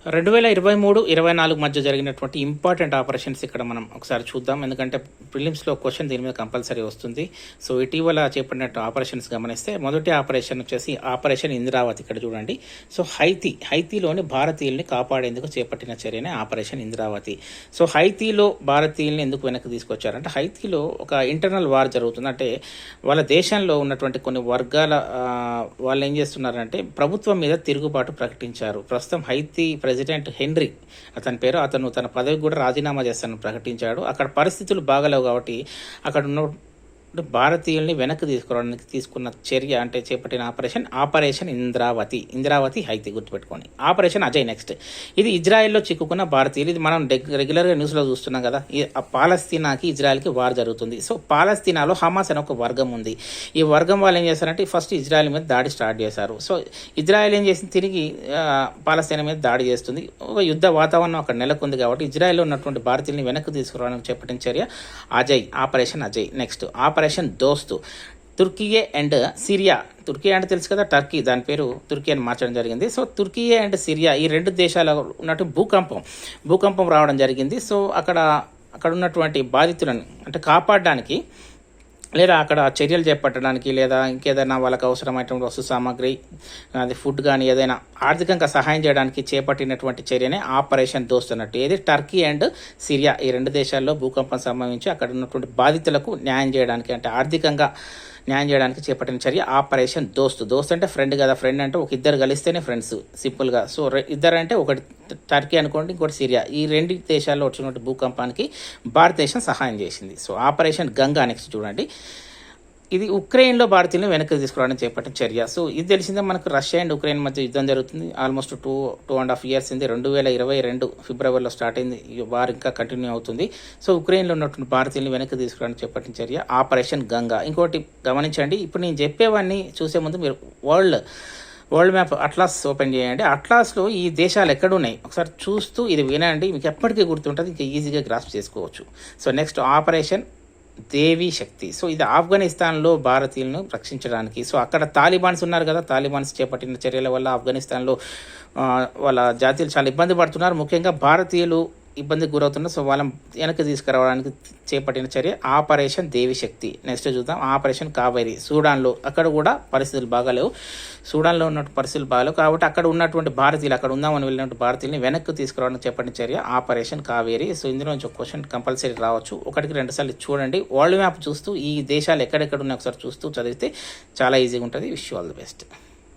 2023-24 మధ్య జరిగినటువంటి important operations ఇక్కడ మనం ఒకసారి చూద్దాం. ఎందుకంటే ప్రిలిమ్స్లో క్వశ్చన్ దీని మీద కంపల్సరీ వస్తుంది. సో ఇటీవల చేపట్టినట్టు ఆపరేషన్స్ గమనిస్తే మొదటి ఆపరేషన్ వచ్చేసి ఆపరేషన్ ఇంద్రావతి. ఇక్కడ చూడండి. సో హైతీలోని భారతీయుల్ని కాపాడేందుకు చేపట్టిన చర్యనే ఆపరేషన్ ఇంద్రావతి. సో హైతీలో భారతీయుల్ని ఎందుకు వెనక్కి తీసుకొచ్చారంటే హైతీలో ఒక ఇంటర్నల్ వార్ జరుగుతుంది. అంటే వాళ్ళ దేశంలో ఉన్నటువంటి కొన్ని వర్గాల వాళ్ళు ఏం చేస్తున్నారంటే ప్రభుత్వం మీద తిరుగుబాటు ప్రకటించారు. ప్రస్తుతం హైతీ ప్రెసిడెంట్ హెన్రీ అతను తన పదవికి కూడా రాజీనామా చేస్తానని ప్రకటించాడు. అక్కడ పరిస్థితులు బాగలేవు కాబట్టి అక్కడ ఉన్న భారతీయుల్ని వెనక్కి తీసుకురావడానికి తీసుకున్న చర్య అంటే చేపట్టిన ఆపరేషన్ ఇంద్రావతి హైతీ గుర్తుపెట్టుకోండి. Operation Ajay next. ఇది ఇజ్రాయెల్లో చిక్కుకున్న భారతీయులు. ఇది మనం రెగ్యులర్గా న్యూస్లో చూస్తున్నాం కదా. పాలస్తీనాకి ఇజ్రాయెల్కి వార్ జరుగుతుంది. సో పాలస్తీనాలో హమాస్ అనే ఒక వర్గం ఉంది. ఈ వర్గం వాళ్ళు ఏం చేస్తారంటే ఫస్ట్ ఇజ్రాయెల్ మీద దాడి స్టార్ట్ చేశారు. సో ఇజ్రాయెల్ ఏం చేసింది, తిరిగి పాలస్తీనా మీద దాడి చేస్తుంది. ఒక యుద్ధ వాతావరణం అక్కడ నెలకొంది కాబట్టి ఇజ్రాయెల్లో ఉన్నటువంటి భారతీయుల్ని వెనక్కి తీసుకురావడానికి చేపట్టిన చర్య ఆపరేషన్ అజయ్ నెక్స్ట్. ఆపరేషన్ దోస్తు. Turkiye and Syria. తుర్కీ అంటే తెలుసు కదా, టర్కీ, దాని పేరు తుర్కీ అని మార్చడం జరిగింది. సో తుర్కీయే అండ్ సిరియా ఈ రెండు దేశాలలో ఉన్నట్టు భూకంపం రావడం జరిగింది. సో అక్కడ ఉన్నటువంటి బాధితులను అంటే కాపాడడానికి లేదా అక్కడ చర్యలు చేపట్టడానికి లేదా ఇంకేదైనా వాళ్ళకి అవసరమైనటువంటి వస్తు సామాగ్రి, అది ఫుడ్ కానీ ఏదైనా ఆర్థికంగా సహాయం చేయడానికి చేపట్టినటువంటి చర్యనే ఆపరేషన్ దోస్త్ అన్నట్టు. ఏది టర్కీ అండ్ సిరియా ఈ రెండు దేశాల్లో భూకంపం సంభవించి అక్కడ ఉన్నటువంటి బాధితులకు న్యాయం చేయడానికి అంటే ఆర్థికంగా న్యాయం చేయడానికి చేపట్టిన చర్య ఆపరేషన్ దోస్త్ అంటే ఫ్రెండ్ కదా. ఫ్రెండ్ అంటే ఒక ఇద్దరు కలిస్తేనే ఫ్రెండ్స్ సింపుల్గా. సో ఇద్దరు అంటే ఒకటి టర్కీ అనుకోండి, ఇంకోటి సిరియా. ఈ రెండు దేశాల్లో వచ్చినటువంటి భూకంపానికి భారతదేశం సహాయం చేసింది. సో ఆపరేషన్ గంగా నెక్స్ట్ చూడండి. ఇది ఉక్రెయిన్లో భారతీయులను వెనక్కి తీసుకురావడానికి చేపట్టిన చర్య. సో ఇది తెలిసిందే మనకు రష్యా అండ్ ఉక్రెయిన్ మధ్య యుద్ధం జరుగుతుంది. ఆల్మోస్ట్ 2.5 years అయింది. 2022 ఫిబ్రవరిలో స్టార్ట్ అయింది. ఈ వార్ ఇంకా కంటిన్యూ అవుతుంది. సో ఉక్రెయిన్లో ఉన్నటువంటి భారతీయులను వెనక్కి తీసుకురావడానికి చేపట్టిన చర్య ఆపరేషన్ గంగా. ఇంకోటి గమనించండి, ఇప్పుడు నేను చెప్పేవన్నీ చూసే ముందు మీరు వరల్డ్ మ్యాప్ అట్లాస్ ఓపెన్ చేయండి. అట్లాస్లో ఈ దేశాలు ఎక్కడున్నాయి ఒకసారి చూస్తూ ఇది వినండి, మీకు ఎప్పటికీ గుర్తుంటుంది, ఇంకా ఈజీగా గ్రాస్ప్ చేసుకోవచ్చు. సో నెక్స్ట్ ఆపరేషన్ దేవి శక్తి. సో ఇది ఆఫ్ఘనిస్తాన్లో భారతీయులను రక్షించడానికి. సో అక్కడ తాలిబాన్స్ ఉన్నారు కదా, తాలిబాన్స్ చేపట్టిన చర్యల వల్ల ఆఫ్ఘనిస్తాన్లో వాళ్ళ జాతీయులు చాలా ఇబ్బంది పడుతున్నారు. ముఖ్యంగా భారతీయులు ఇబ్బందికి గురవుతున్నారు. సో వాళ్ళని వెనక్కి తీసుకురావడానికి చేపట్టిన చర్య ఆపరేషన్ దేవి శక్తి. నెక్స్ట్ చూద్దాం ఆపరేషన్ కావేరి. సూడాన్లో అక్కడ కూడా పరిస్థితులు బాగాలేవు. సూడాన్లో ఉన్నటువంటి పరిస్థితులు బాగాలేవు కాబట్టి అక్కడ ఉన్నటువంటి భారతీయులు, అక్కడ ఉందామని వెళ్ళినటువంటి భారతీయుల్ని వెనక్కి తీసుకురావడానికి చేపట్టిన చర్య ఆపరేషన్ కావేరి. సో ఇందులో నుంచి ఒక క్వశ్చన్ కంపల్సరీ రావచ్చు. 1-2 సార్లు చూడండి. వరల్డ్ మ్యాప్ చూస్తూ ఈ దేశాలు ఎక్కడెక్కడ ఉన్నాయి ఒకసారి చూస్తూ చదివితే చాలా ఈజీగా ఉంటుంది. Wish you all the best.